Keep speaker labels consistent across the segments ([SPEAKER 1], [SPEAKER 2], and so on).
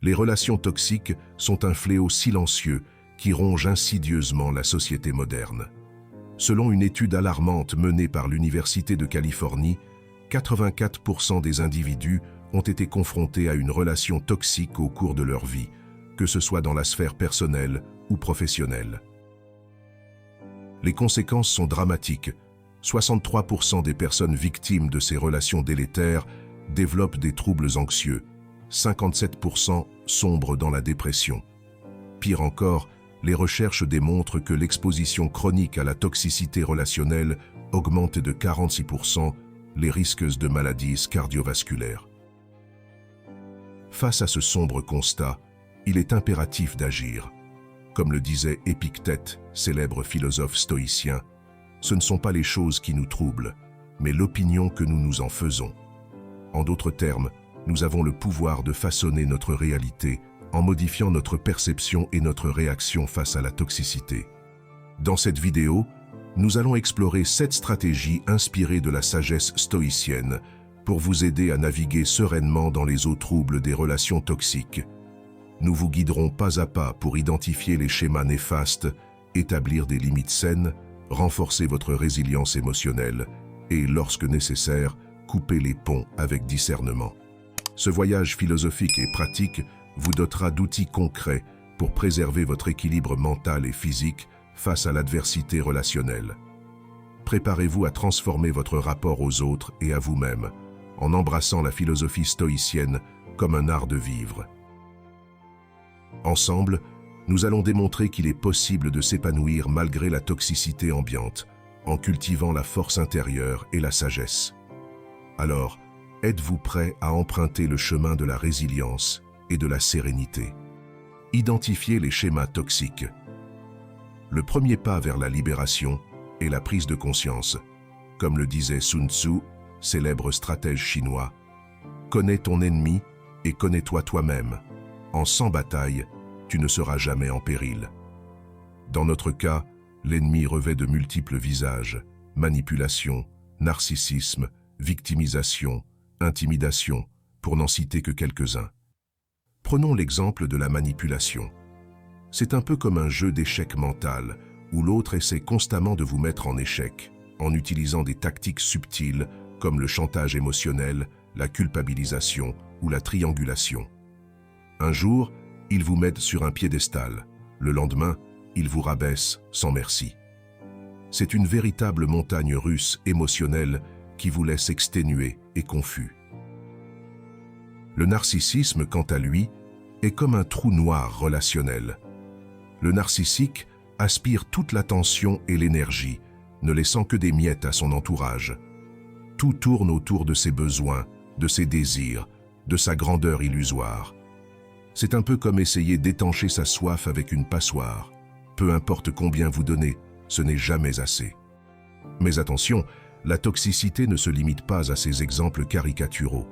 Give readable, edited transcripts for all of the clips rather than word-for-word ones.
[SPEAKER 1] Les relations toxiques sont un fléau silencieux qui ronge insidieusement la société moderne. Selon une étude alarmante menée par l'Université de Californie, 84% des individus ont été confrontés à une relation toxique au cours de leur vie, que ce soit dans la sphère personnelle ou professionnelle. Les conséquences sont dramatiques. 63% des personnes victimes de ces relations délétères développent des troubles anxieux. 57% sombrent dans la dépression. Pire encore, les recherches démontrent que l'exposition chronique à la toxicité relationnelle augmente de 46% les risques de maladies cardiovasculaires. Face à ce sombre constat, il est impératif d'agir. Comme le disait Épictète, célèbre philosophe stoïcien, ce ne sont pas les choses qui nous troublent, mais l'opinion que nous nous en faisons. En d'autres termes, nous avons le pouvoir de façonner notre réalité en modifiant notre perception et notre réaction face à la toxicité. Dans cette vidéo, nous allons explorer 7 stratégies inspirées de la sagesse stoïcienne pour vous aider à naviguer sereinement dans les eaux troubles des relations toxiques. Nous vous guiderons pas à pas pour identifier les schémas néfastes, établir des limites saines, renforcer votre résilience émotionnelle et, lorsque nécessaire, couper les ponts avec discernement. Ce voyage philosophique et pratique vous dotera d'outils concrets pour préserver votre équilibre mental et physique face à l'adversité relationnelle. Préparez-vous à transformer votre rapport aux autres et à vous-même, en embrassant la philosophie stoïcienne comme un art de vivre. Ensemble, nous allons démontrer qu'il est possible de s'épanouir malgré la toxicité ambiante, en cultivant la force intérieure et la sagesse. Alors, êtes-vous prêt à emprunter le chemin de la résilience et de la sérénité? Identifiez les schémas toxiques. Le premier pas vers la libération est la prise de conscience. Comme le disait Sun Tzu, célèbre stratège chinois, « Connais ton ennemi et connais-toi toi-même. En 100 batailles, tu ne seras jamais en péril. » Dans notre cas, l'ennemi revêt de multiples visages, manipulation, narcissisme, victimisation, intimidation, pour n'en citer que quelques-uns. Prenons l'exemple de la manipulation. C'est un peu comme un jeu d'échecs mental, où l'autre essaie constamment de vous mettre en échec, en utilisant des tactiques subtiles comme le chantage émotionnel, la culpabilisation ou la triangulation. Un jour, il vous met sur un piédestal. Le lendemain, il vous rabaisse sans merci. C'est une véritable montagne russe émotionnelle qui vous laisse exténué et confus. Le narcissisme, quant à lui, est comme un trou noir relationnel. Le narcissique aspire toute l'attention et l'énergie, ne laissant que des miettes à son entourage. Tout tourne autour de ses besoins, de ses désirs, de sa grandeur illusoire. C'est un peu comme essayer d'étancher sa soif avec une passoire. Peu importe combien vous donnez, ce n'est jamais assez. Mais attention, la toxicité ne se limite pas à ces exemples caricaturaux.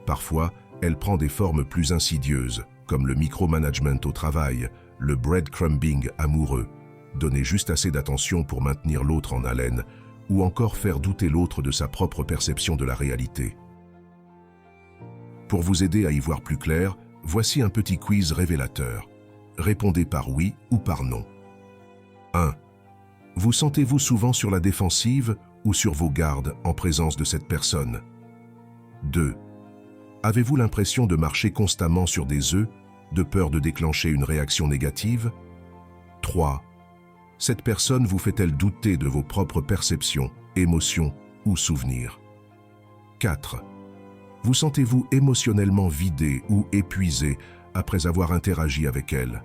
[SPEAKER 1] Parfois, elle prend des formes plus insidieuses, comme le micromanagement au travail, le breadcrumbing amoureux, donner juste assez d'attention pour maintenir l'autre en haleine, ou encore faire douter l'autre de sa propre perception de la réalité. Pour vous aider à y voir plus clair, voici un petit quiz révélateur. Répondez par oui ou par non. 1. Vous sentez-vous souvent sur la défensive ou sur vos gardes en présence de cette personne? 2. Avez-vous l'impression de marcher constamment sur des œufs, de peur de déclencher une réaction négative? 3. Cette personne vous fait-elle douter de vos propres perceptions, émotions ou souvenirs? 4. Vous sentez-vous émotionnellement vidé ou épuisé après avoir interagi avec elle?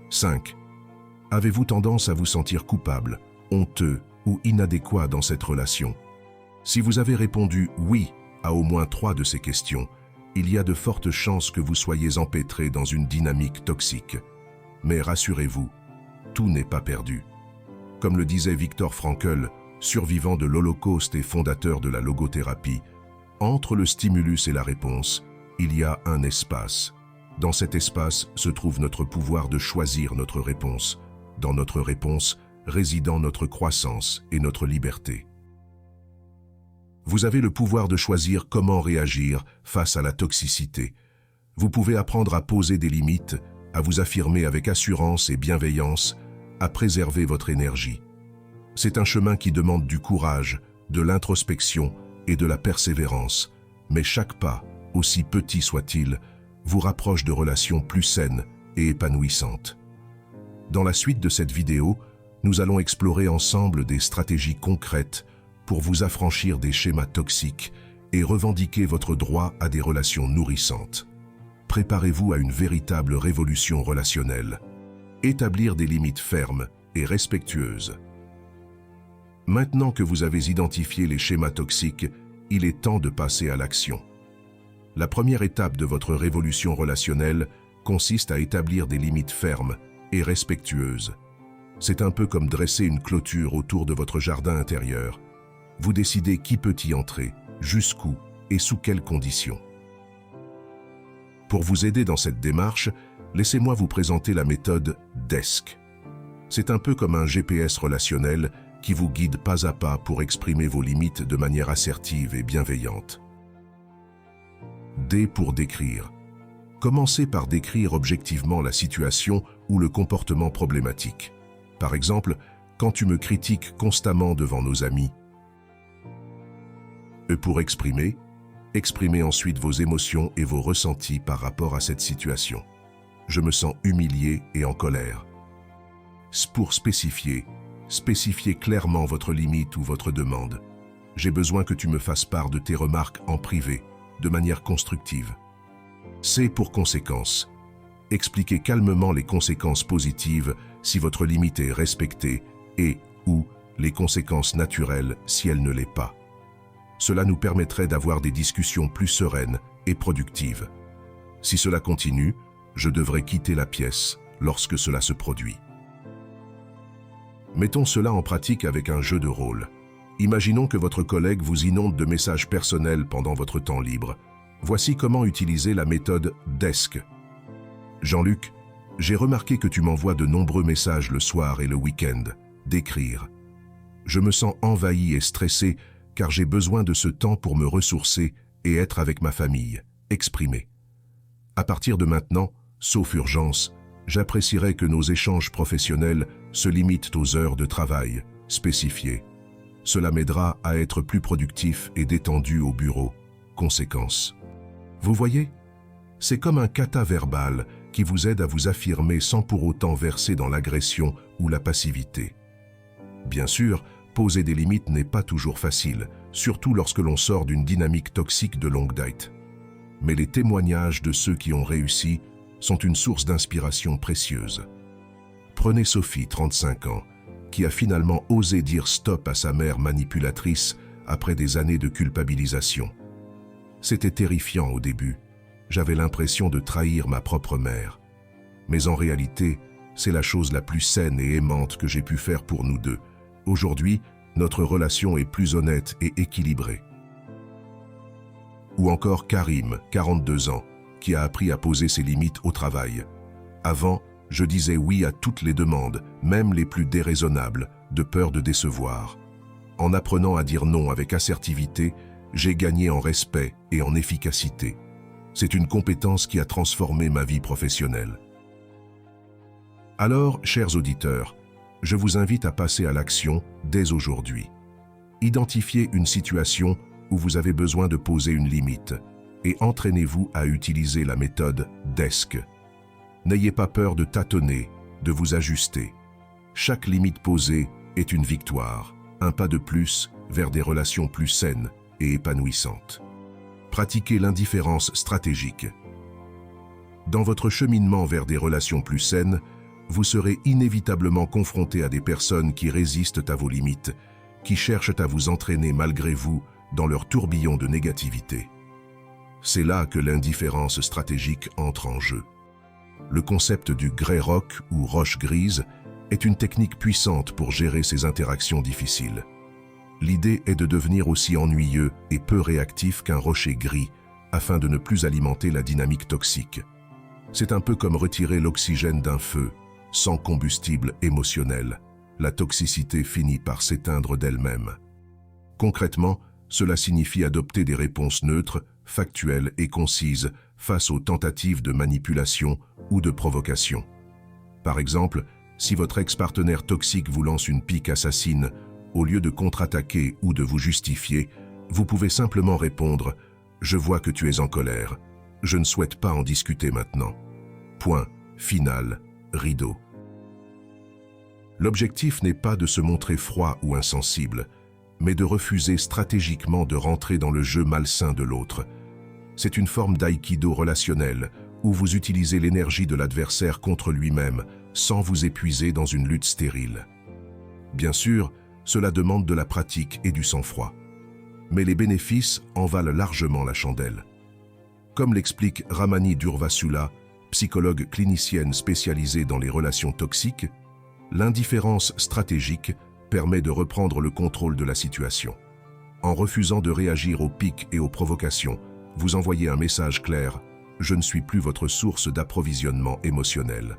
[SPEAKER 1] 5. Avez-vous tendance à vous sentir coupable, honteux ou inadéquat dans cette relation? Si vous avez répondu « oui » à au moins 3 de ces questions, il y a de fortes chances que vous soyez empêtré dans une dynamique toxique. Mais rassurez-vous, tout n'est pas perdu. Comme le disait Viktor Frankl, survivant de l'Holocauste et fondateur de la logothérapie, entre le stimulus et la réponse, il y a un espace. Dans cet espace se trouve notre pouvoir de choisir notre réponse. Dans notre réponse résidant notre croissance et notre liberté. Vous avez le pouvoir de choisir comment réagir face à la toxicité. Vous pouvez apprendre à poser des limites, à vous affirmer avec assurance et bienveillance, à préserver votre énergie. C'est un chemin qui demande du courage, de l'introspection et de la persévérance, mais chaque pas, aussi petit soit-il, vous rapproche de relations plus saines et épanouissantes. Dans la suite de cette vidéo, nous allons explorer ensemble des stratégies concrètes pour vous affranchir des schémas toxiques et revendiquer votre droit à des relations nourrissantes. Préparez-vous à une véritable révolution relationnelle. Établir des limites fermes et respectueuses. Maintenant que vous avez identifié les schémas toxiques, il est temps de passer à l'action. La première étape de votre révolution relationnelle consiste à établir des limites fermes et respectueuses. C'est un peu comme dresser une clôture autour de votre jardin intérieur. Vous décidez qui peut y entrer, jusqu'où et sous quelles conditions. Pour vous aider dans cette démarche, laissez-moi vous présenter la méthode DESC. C'est un peu comme un GPS relationnel qui vous guide pas à pas pour exprimer vos limites de manière assertive et bienveillante. D pour décrire. Commencez par décrire objectivement la situation ou le comportement problématique. Par exemple, quand tu me critiques constamment devant nos amis. E pour exprimer. Exprimez ensuite vos émotions et vos ressentis par rapport à cette situation. Je me sens humilié et en colère. S pour spécifier. Spécifiez clairement votre limite ou votre demande. J'ai besoin que tu me fasses part de tes remarques en privé, de manière constructive. C pour conséquences. Expliquez calmement les conséquences positives si votre limite est respectée et ou les conséquences naturelles si elle ne l'est pas. Cela nous permettrait d'avoir des discussions plus sereines et productives. Si cela continue, je devrais quitter la pièce lorsque cela se produit. Mettons cela en pratique avec un jeu de rôle. Imaginons que votre collègue vous inonde de messages personnels pendant votre temps libre. Voici comment utiliser la méthode DESC. Jean-Luc, j'ai remarqué que tu m'envoies de nombreux messages le soir et le week-end. D'écrire. Je me sens envahi et stressé car j'ai besoin de ce temps pour me ressourcer et être avec ma famille. Exprimer. À partir de maintenant, sauf urgence, j'apprécierais que nos échanges professionnels se limitent aux heures de travail spécifiées. Cela m'aidera à être plus productif et détendu au bureau. Conséquence. Vous voyez? C'est comme un kata verbal qui vous aide à vous affirmer sans pour autant verser dans l'agression ou la passivité. Bien sûr, poser des limites n'est pas toujours facile, surtout lorsque l'on sort d'une dynamique toxique de longue date. Mais les témoignages de ceux qui ont réussi sont une source d'inspiration précieuse. Prenez Sophie, 35 ans, qui a finalement osé dire stop à sa mère manipulatrice après des années de culpabilisation. C'était terrifiant au début. J'avais l'impression de trahir ma propre mère. Mais en réalité, c'est la chose la plus saine et aimante que j'ai pu faire pour nous deux. Aujourd'hui, notre relation est plus honnête et équilibrée. Ou encore Karim, 42 ans, qui a appris à poser ses limites au travail. Avant, je disais oui à toutes les demandes, même les plus déraisonnables, de peur de décevoir. En apprenant à dire non avec assertivité, j'ai gagné en respect et en efficacité. C'est une compétence qui a transformé ma vie professionnelle. Alors, chers auditeurs, je vous invite à passer à l'action dès aujourd'hui. Identifiez une situation où vous avez besoin de poser une limite et entraînez-vous à utiliser la méthode DESC. N'ayez pas peur de tâtonner, de vous ajuster. Chaque limite posée est une victoire, un pas de plus vers des relations plus saines et épanouissantes. Pratiquez l'indifférence stratégique. Dans votre cheminement vers des relations plus saines, vous serez inévitablement confronté à des personnes qui résistent à vos limites, qui cherchent à vous entraîner malgré vous dans leur tourbillon de négativité. C'est là que l'indifférence stratégique entre en jeu. Le concept du grey rock ou roche grise est une technique puissante pour gérer ces interactions difficiles. L'idée est de devenir aussi ennuyeux et peu réactif qu'un rocher gris afin de ne plus alimenter la dynamique toxique. C'est un peu comme retirer l'oxygène d'un feu. Sans combustible émotionnel, la toxicité finit par s'éteindre d'elle-même. Concrètement, cela signifie adopter des réponses neutres, factuelles et concises face aux tentatives de manipulation ou de provocation. Par exemple, si votre ex-partenaire toxique vous lance une pique assassine, au lieu de contre-attaquer ou de vous justifier, vous pouvez simplement répondre « Je vois que tu es en colère. Je ne souhaite pas en discuter maintenant. » Point. Final. Rideau. L'objectif n'est pas de se montrer froid ou insensible, mais de refuser stratégiquement de rentrer dans le jeu malsain de l'autre. C'est une forme d'aïkido relationnel, où vous utilisez l'énergie de l'adversaire contre lui-même, sans vous épuiser dans une lutte stérile. Bien sûr, cela demande de la pratique et du sang-froid. Mais les bénéfices en valent largement la chandelle. Comme l'explique Ramani Durvasula, psychologue clinicienne spécialisée dans les relations toxiques, l'indifférence stratégique permet de reprendre le contrôle de la situation. En refusant de réagir aux piques et aux provocations, vous envoyez un message clair « Je ne suis plus votre source d'approvisionnement émotionnel ».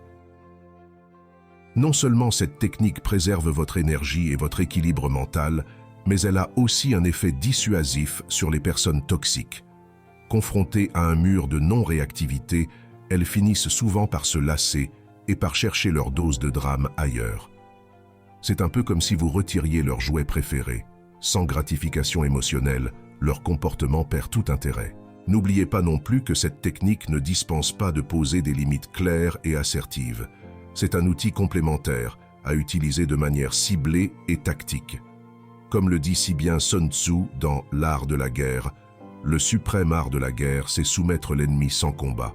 [SPEAKER 1] Non seulement cette technique préserve votre énergie et votre équilibre mental, mais elle a aussi un effet dissuasif sur les personnes toxiques. Confrontées à un mur de non-réactivité, elles finissent souvent par se lasser et par chercher leur dose de drame ailleurs. C'est un peu comme si vous retiriez leur jouet préféré. Sans gratification émotionnelle, leur comportement perd tout intérêt. N'oubliez pas non plus que cette technique ne dispense pas de poser des limites claires et assertives. C'est un outil complémentaire à utiliser de manière ciblée et tactique. Comme le dit si bien Sun Tzu dans L'art de la guerre, le suprême art de la guerre, c'est soumettre l'ennemi sans combat.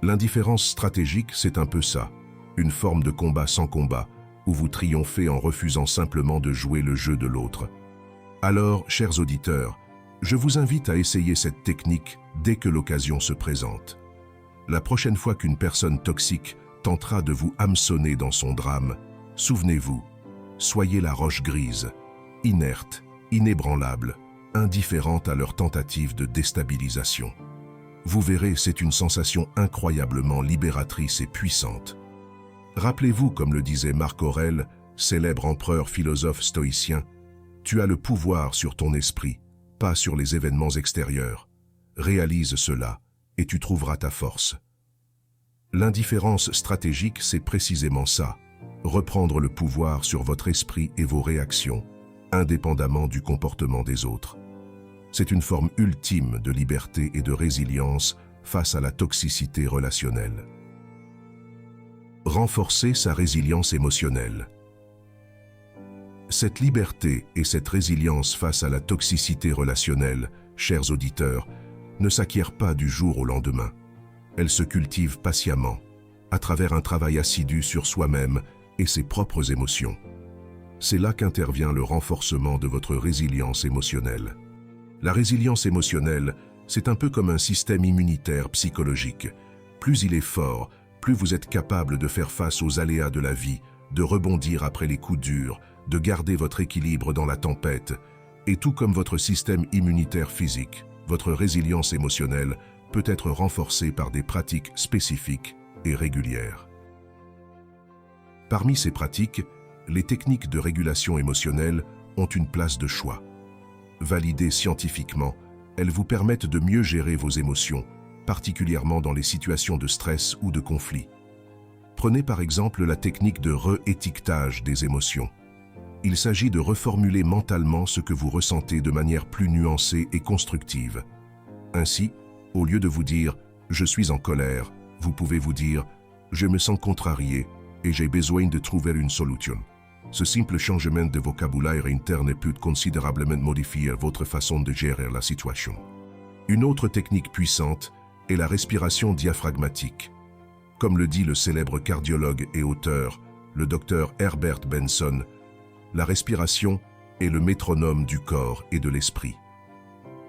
[SPEAKER 1] L'indifférence stratégique, c'est un peu ça, une forme de combat sans combat, où vous triomphez en refusant simplement de jouer le jeu de l'autre. Alors, chers auditeurs, je vous invite à essayer cette technique dès que l'occasion se présente. La prochaine fois qu'une personne toxique tentera de vous hameçonner dans son drame, souvenez-vous, soyez la roche grise, inerte, inébranlable, indifférente à leur tentative de déstabilisation. Vous verrez, c'est une sensation incroyablement libératrice et puissante. Rappelez-vous, comme le disait Marc Aurèle, célèbre empereur philosophe stoïcien, « Tu as le pouvoir sur ton esprit, pas sur les événements extérieurs. Réalise cela, et tu trouveras ta force. » L'indifférence stratégique, c'est précisément ça, reprendre le pouvoir sur votre esprit et vos réactions, indépendamment du comportement des autres. C'est une forme ultime de liberté et de résilience face à la toxicité relationnelle. Renforcer sa résilience émotionnelle. Cette liberté et cette résilience face à la toxicité relationnelle, chers auditeurs, ne s'acquièrent pas du jour au lendemain. Elles se cultivent patiemment, à travers un travail assidu sur soi-même et ses propres émotions. C'est là qu'intervient le renforcement de votre résilience émotionnelle. La résilience émotionnelle, c'est un peu comme un système immunitaire psychologique. Plus il est fort, plus vous êtes capable de faire face aux aléas de la vie, de rebondir après les coups durs, de garder votre équilibre dans la tempête. Et tout comme votre système immunitaire physique, votre résilience émotionnelle peut être renforcée par des pratiques spécifiques et régulières. Parmi ces pratiques, les techniques de régulation émotionnelle ont une place de choix. Validées scientifiquement, elles vous permettent de mieux gérer vos émotions, particulièrement dans les situations de stress ou de conflit. Prenez par exemple la technique de réétiquetage des émotions. Il s'agit de reformuler mentalement ce que vous ressentez de manière plus nuancée et constructive. Ainsi, au lieu de vous dire « je suis en colère », vous pouvez vous dire « je me sens contrarié et j'ai besoin de trouver une solution ». Ce simple changement de vocabulaire interne peut considérablement modifier votre façon de gérer la situation. Une autre technique puissante est la respiration diaphragmatique. Comme le dit le célèbre cardiologue et auteur, le docteur Herbert Benson, la respiration est le métronome du corps et de l'esprit.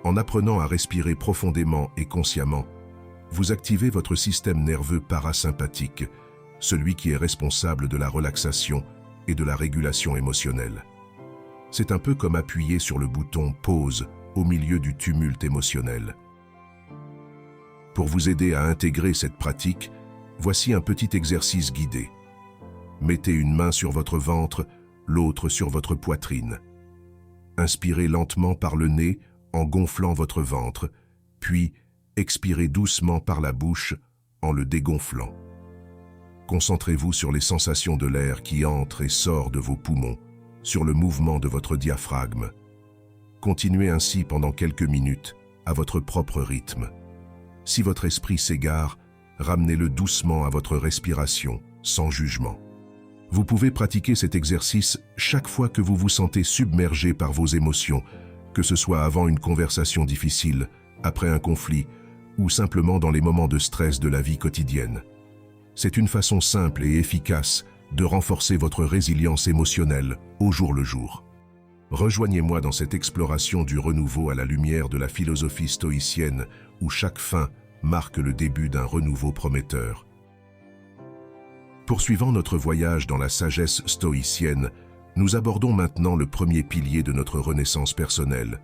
[SPEAKER 1] En apprenant à respirer profondément et consciemment, vous activez votre système nerveux parasympathique, celui qui est responsable de la relaxation et de la régulation émotionnelle. C'est un peu comme appuyer sur le bouton « Pause » au milieu du tumulte émotionnel. Pour vous aider à intégrer cette pratique, voici un petit exercice guidé. Mettez une main sur votre ventre, l'autre sur votre poitrine. Inspirez lentement par le nez en gonflant votre ventre, puis expirez doucement par la bouche en le dégonflant. Concentrez-vous sur les sensations de l'air qui entre et sort de vos poumons, sur le mouvement de votre diaphragme. Continuez ainsi pendant quelques minutes, à votre propre rythme. Si votre esprit s'égare, ramenez-le doucement à votre respiration, sans jugement. Vous pouvez pratiquer cet exercice chaque fois que vous vous sentez submergé par vos émotions, que ce soit avant une conversation difficile, après un conflit, ou simplement dans les moments de stress de la vie quotidienne. C'est une façon simple et efficace de renforcer votre résilience émotionnelle au jour le jour. Rejoignez-moi dans cette exploration du renouveau à la lumière de la philosophie stoïcienne où chaque fin marque le début d'un renouveau prometteur. Poursuivant notre voyage dans la sagesse stoïcienne, nous abordons maintenant le premier pilier de notre renaissance personnelle,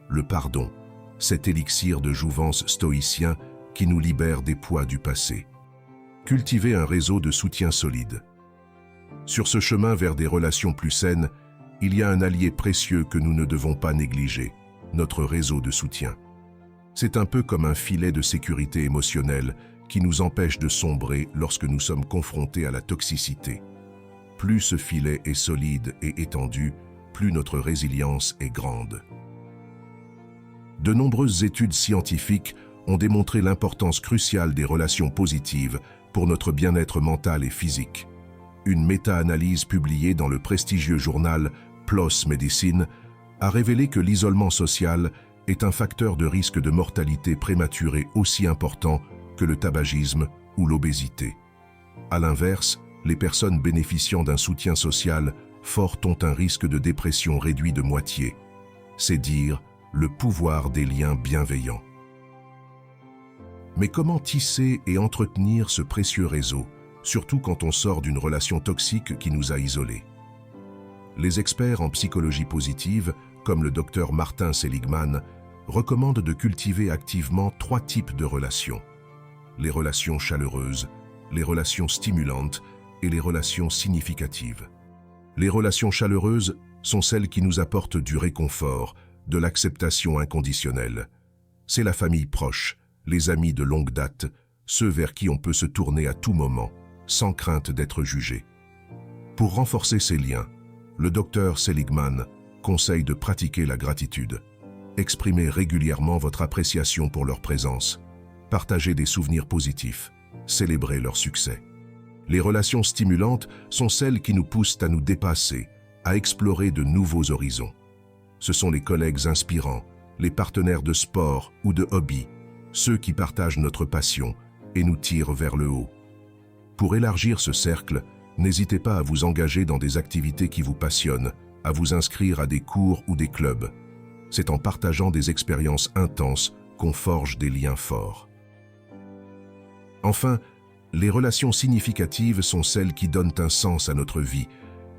[SPEAKER 1] le pardon, cet élixir de jouvence stoïcien qui nous libère des poids du passé. Cultivez un réseau de soutien solide. Sur ce chemin vers des relations plus saines, il y a un allié précieux que nous ne devons pas négliger, notre réseau de soutien. C'est un peu comme un filet de sécurité émotionnelle qui nous empêche de sombrer lorsque nous sommes confrontés à la toxicité. Plus ce filet est solide et étendu, plus notre résilience est grande. De nombreuses études scientifiques ont démontré l'importance cruciale des relations positives pour notre bien-être mental et physique. Une méta-analyse publiée dans le prestigieux journal PLOS Medicine a révélé que l'isolement social est un facteur de risque de mortalité prématurée aussi important que le tabagisme ou l'obésité. À l'inverse, les personnes bénéficiant d'un soutien social fort ont un risque de dépression réduit de moitié. C'est dire le pouvoir des liens bienveillants. Mais comment tisser et entretenir ce précieux réseau, surtout quand on sort d'une relation toxique qui nous a isolés? Les experts en psychologie positive, comme le docteur Martin Seligman, recommandent de cultiver activement 3 types de relations. Les relations chaleureuses, les relations stimulantes et les relations significatives. Les relations chaleureuses sont celles qui nous apportent du réconfort, de l'acceptation inconditionnelle. C'est la famille proche, les amis de longue date, ceux vers qui on peut se tourner à tout moment, sans crainte d'être jugé. Pour renforcer ces liens, le docteur Seligman conseille de pratiquer la gratitude. Exprimez régulièrement votre appréciation pour leur présence. Partagez des souvenirs positifs. Célébrez leur succès. Les relations stimulantes sont celles qui nous poussent à nous dépasser, à explorer de nouveaux horizons. Ce sont les collègues inspirants, les partenaires de sport ou de hobby, ceux qui partagent notre passion et nous tirent vers le haut. Pour élargir ce cercle, n'hésitez pas à vous engager dans des activités qui vous passionnent, à vous inscrire à des cours ou des clubs. C'est en partageant des expériences intenses qu'on forge des liens forts. Enfin, les relations significatives sont celles qui donnent un sens à notre vie,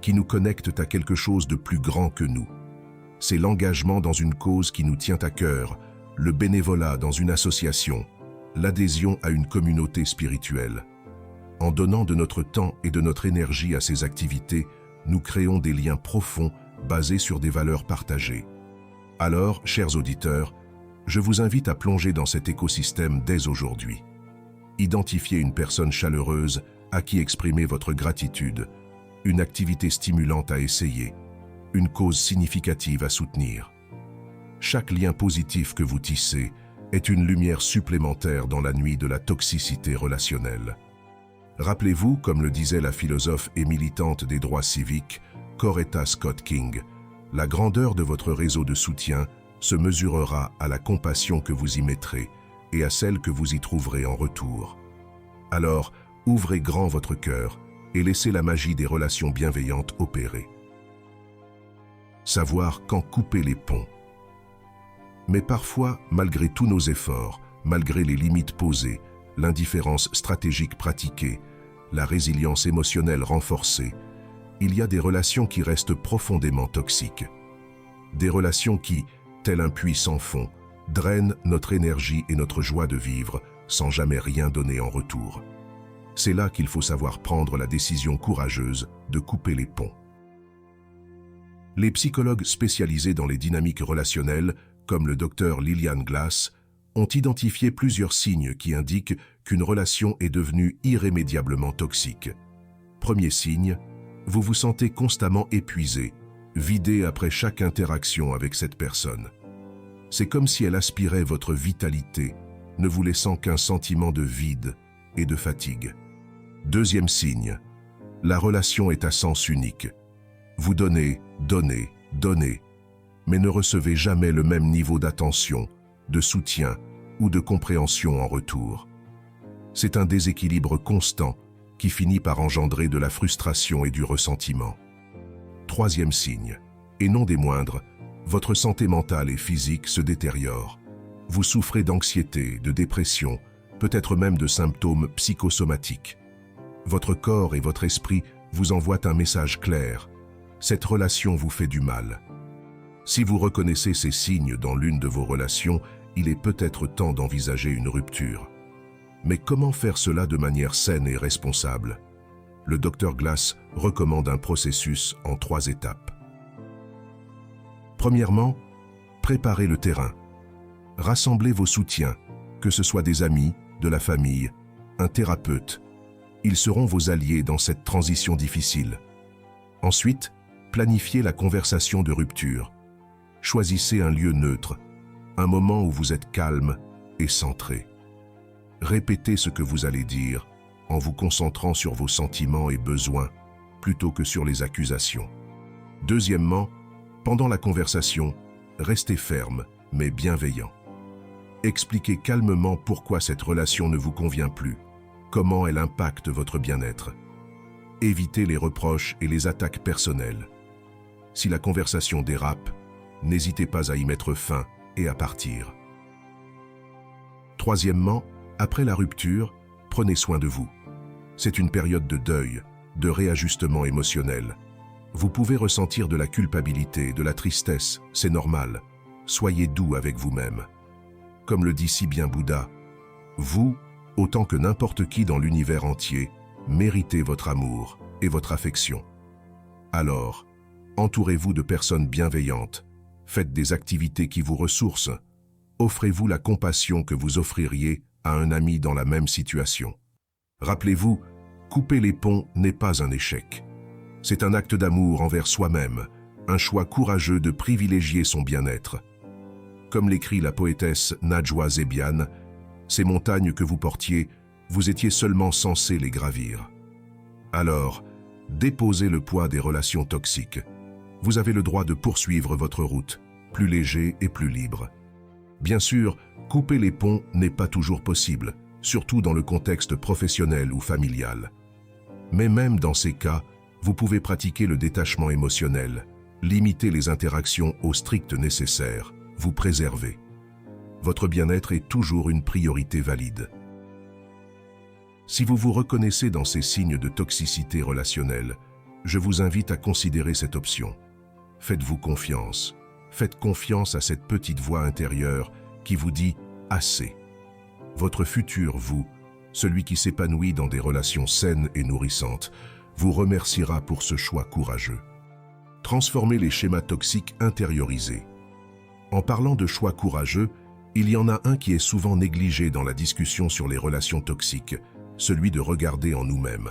[SPEAKER 1] qui nous connectent à quelque chose de plus grand que nous. C'est l'engagement dans une cause qui nous tient à cœur, le bénévolat dans une association, l'adhésion à une communauté spirituelle. En donnant de notre temps et de notre énergie à ces activités, nous créons des liens profonds basés sur des valeurs partagées. Alors, chers auditeurs, je vous invite à plonger dans cet écosystème dès aujourd'hui. Identifiez une personne chaleureuse à qui exprimer votre gratitude, une activité stimulante à essayer, une cause significative à soutenir. Chaque lien positif que vous tissez est une lumière supplémentaire dans la nuit de la toxicité relationnelle. Rappelez-vous, comme le disait la philosophe et militante des droits civiques, Coretta Scott King, la grandeur de votre réseau de soutien se mesurera à la compassion que vous y mettrez et à celle que vous y trouverez en retour. Alors, ouvrez grand votre cœur et laissez la magie des relations bienveillantes opérer. Savoir quand couper les ponts. Mais parfois, malgré tous nos efforts, malgré les limites posées, l'indifférence stratégique pratiquée, la résilience émotionnelle renforcée, il y a des relations qui restent profondément toxiques. Des relations qui, tel un puits sans fond, drainent notre énergie et notre joie de vivre sans jamais rien donner en retour. C'est là qu'il faut savoir prendre la décision courageuse de couper les ponts. Les psychologues spécialisés dans les dynamiques relationnelles, comme le docteur Lillian Glass, ont identifié plusieurs signes qui indiquent qu'une relation est devenue irrémédiablement toxique. Premier signe, vous vous sentez constamment épuisé, vidé après chaque interaction avec cette personne. C'est comme si elle aspirait votre vitalité, ne vous laissant qu'un sentiment de vide et de fatigue. Deuxième signe, la relation est à sens unique. Vous donnez, donnez, donnez, mais ne recevez jamais le même niveau d'attention, de soutien ou de compréhension en retour. C'est un déséquilibre constant qui finit par engendrer de la frustration et du ressentiment. Troisième signe, et non des moindres, votre santé mentale et physique se détériore. Vous souffrez d'anxiété, de dépression, peut-être même de symptômes psychosomatiques. Votre corps et votre esprit vous envoient un message clair. Cette relation vous fait du mal. Si vous reconnaissez ces signes dans l'une de vos relations, il est peut-être temps d'envisager une rupture. Mais comment faire cela de manière saine et responsable? Le Dr Glass recommande un processus en 3 étapes. Premièrement, préparez le terrain. Rassemblez vos soutiens, que ce soit des amis, de la famille, un thérapeute. Ils seront vos alliés dans cette transition difficile. Ensuite, planifiez la conversation de rupture. Choisissez un lieu neutre, un moment où vous êtes calme et centré. Répétez ce que vous allez dire en vous concentrant sur vos sentiments et besoins plutôt que sur les accusations. Deuxièmement, pendant la conversation, restez ferme mais bienveillant. Expliquez calmement pourquoi cette relation ne vous convient plus, comment elle impacte votre bien-être. Évitez les reproches et les attaques personnelles. Si la conversation dérape, n'hésitez pas à y mettre fin et à partir. Troisièmement, après la rupture, prenez soin de vous. C'est une période de deuil, de réajustement émotionnel. Vous pouvez ressentir de la culpabilité, de la tristesse, c'est normal. Soyez doux avec vous-même. Comme le dit si bien Bouddha, vous, autant que n'importe qui dans l'univers entier, méritez votre amour et votre affection. Alors, entourez-vous de personnes bienveillantes, faites des activités qui vous ressourcent, offrez-vous la compassion que vous offririez à un ami dans la même situation. Rappelez-vous, couper les ponts n'est pas un échec. C'est un acte d'amour envers soi-même, un choix courageux de privilégier son bien-être. Comme l'écrit la poétesse Najwa Zebian, ces montagnes que vous portiez, vous étiez seulement censé les gravir. Alors, déposez le poids des relations toxiques. Vous avez le droit de poursuivre votre route, plus léger et plus libre. Bien sûr, couper les ponts n'est pas toujours possible, surtout dans le contexte professionnel ou familial. Mais même dans ces cas, vous pouvez pratiquer le détachement émotionnel, limiter les interactions au strict nécessaire, vous préserver. Votre bien-être est toujours une priorité valide. Si vous vous reconnaissez dans ces signes de toxicité relationnelle, je vous invite à considérer cette option. Faites-vous confiance. Faites confiance à cette petite voix intérieure qui vous dit « assez ». Votre futur vous, celui qui s'épanouit dans des relations saines et nourrissantes, vous remerciera pour ce choix courageux. Transformez les schémas toxiques intériorisés. En parlant de choix courageux, il y en a un qui est souvent négligé dans la discussion sur les relations toxiques, celui de regarder en nous-mêmes.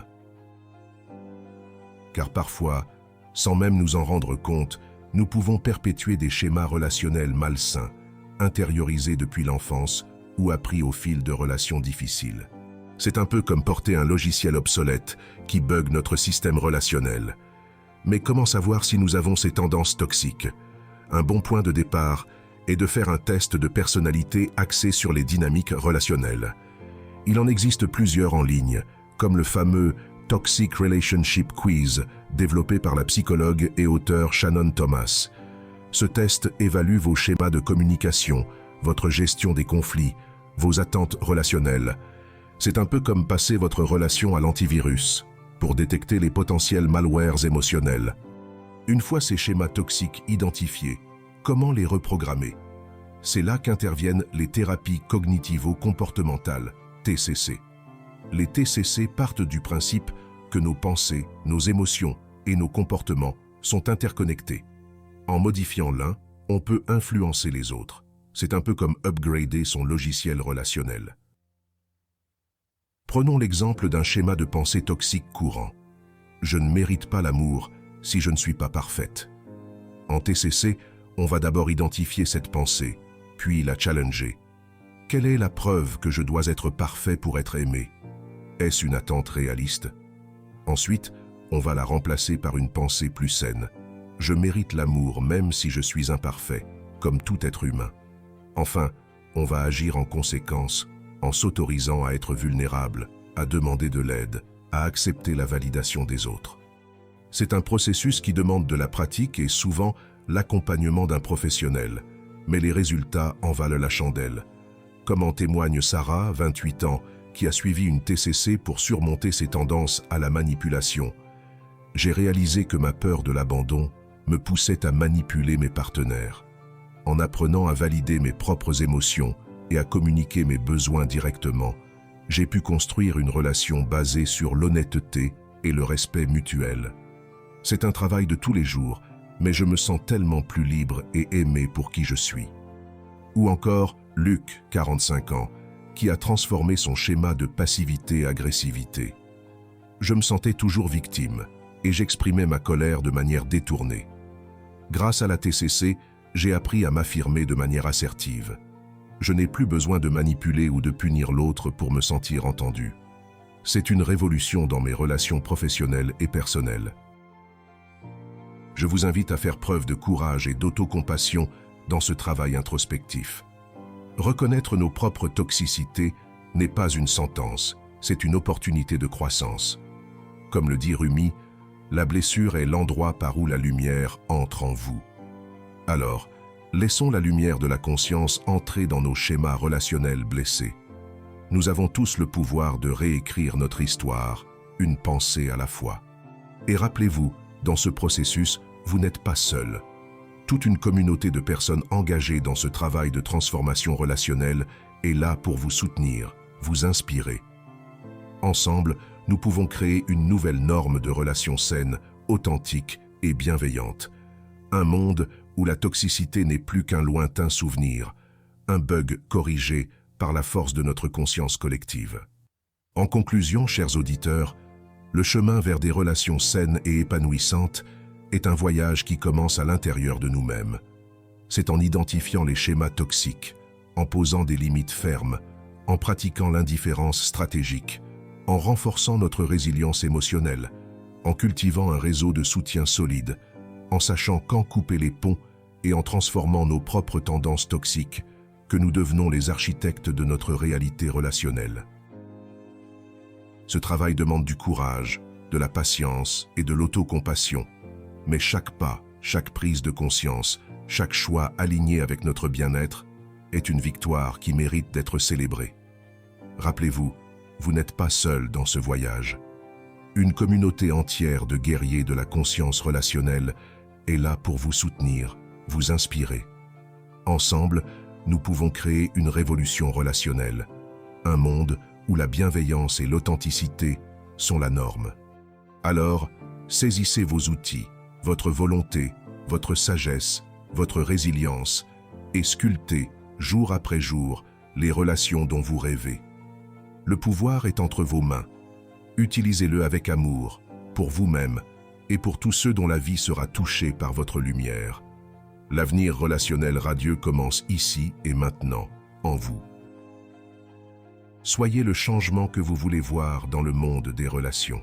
[SPEAKER 1] Car parfois, sans même nous en rendre compte, nous pouvons perpétuer des schémas relationnels malsains, intériorisés depuis l'enfance ou appris au fil de relations difficiles. C'est un peu comme porter un logiciel obsolète qui bug notre système relationnel. Mais comment savoir si nous avons ces tendances toxiques? Un bon point de départ est de faire un test de personnalité axé sur les dynamiques relationnelles. Il en existe plusieurs en ligne, comme le fameux Toxic Relationship Quiz, développé par la psychologue et auteure Shannon Thomas. Ce test évalue vos schémas de communication, votre gestion des conflits, vos attentes relationnelles. C'est un peu comme passer votre relation à l'antivirus, pour détecter les potentiels malwares émotionnels. Une fois ces schémas toxiques identifiés, comment les reprogrammer? C'est là qu'interviennent les thérapies cognitivo-comportementales, TCC. Les TCC partent du principe que nos pensées, nos émotions et nos comportements sont interconnectés. En modifiant l'un, on peut influencer les autres. C'est un peu comme upgrader son logiciel relationnel. Prenons l'exemple d'un schéma de pensée toxique courant. Je ne mérite pas l'amour si je ne suis pas parfaite. En TCC, on va d'abord identifier cette pensée, puis la challenger. Quelle est la preuve que je dois être parfait pour être aimé? Est-ce une attente réaliste? Ensuite, on va la remplacer par une pensée plus saine. Je mérite l'amour même si je suis imparfait, comme tout être humain. Enfin, on va agir en conséquence, en s'autorisant à être vulnérable, à demander de l'aide, à accepter la validation des autres. C'est un processus qui demande de la pratique et souvent l'accompagnement d'un professionnel, mais les résultats en valent la chandelle. Comme en témoigne Sarah, 28 ans, qui a suivi une TCC pour surmonter ses tendances à la manipulation. J'ai réalisé que ma peur de l'abandon me poussait à manipuler mes partenaires. En apprenant à valider mes propres émotions et à communiquer mes besoins directement, j'ai pu construire une relation basée sur l'honnêteté et le respect mutuel. C'est un travail de tous les jours, mais je me sens tellement plus libre et aimé pour qui je suis. Ou encore Luc, 45 ans, qui a transformé son schéma de passivité-agressivité. Je me sentais toujours victime et j'exprimais ma colère de manière détournée. Grâce à la TCC, j'ai appris à m'affirmer de manière assertive. Je n'ai plus besoin de manipuler ou de punir l'autre pour me sentir entendu. C'est une révolution dans mes relations professionnelles et personnelles. Je vous invite à faire preuve de courage et d'autocompassion dans ce travail introspectif. Reconnaître nos propres toxicités n'est pas une sentence, c'est une opportunité de croissance. Comme le dit Rumi, la blessure est l'endroit par où la lumière entre en vous. Alors, laissons la lumière de la conscience entrer dans nos schémas relationnels blessés. Nous avons tous le pouvoir de réécrire notre histoire, une pensée à la fois. Et rappelez-vous, dans ce processus, vous n'êtes pas seul. Toute une communauté de personnes engagées dans ce travail de transformation relationnelle est là pour vous soutenir, vous inspirer. Ensemble, nous pouvons créer une nouvelle norme de relations saines, authentiques et bienveillantes. Un monde où la toxicité n'est plus qu'un lointain souvenir, un bug corrigé par la force de notre conscience collective. En conclusion, chers auditeurs, le chemin vers des relations saines et épanouissantes est un voyage qui commence à l'intérieur de nous-mêmes. C'est en identifiant les schémas toxiques, en posant des limites fermes, en pratiquant l'indifférence stratégique, en renforçant notre résilience émotionnelle, en cultivant un réseau de soutien solide, en sachant quand couper les ponts et en transformant nos propres tendances toxiques, que nous devenons les architectes de notre réalité relationnelle. Ce travail demande du courage, de la patience et de l'autocompassion, mais chaque pas, chaque prise de conscience, chaque choix aligné avec notre bien-être est une victoire qui mérite d'être célébrée. Rappelez-vous, vous n'êtes pas seul dans ce voyage. Une communauté entière de guerriers de la conscience relationnelle est là pour vous soutenir, vous inspirer. Ensemble, nous pouvons créer une révolution relationnelle, un monde où la bienveillance et l'authenticité sont la norme. Alors, saisissez vos outils, votre volonté, votre sagesse, votre résilience et sculptez, jour après jour, les relations dont vous rêvez. Le pouvoir est entre vos mains. Utilisez-le avec amour, pour vous-même et pour tous ceux dont la vie sera touchée par votre lumière. L'avenir relationnel radieux commence ici et maintenant, en vous. Soyez le changement que vous voulez voir dans le monde des relations.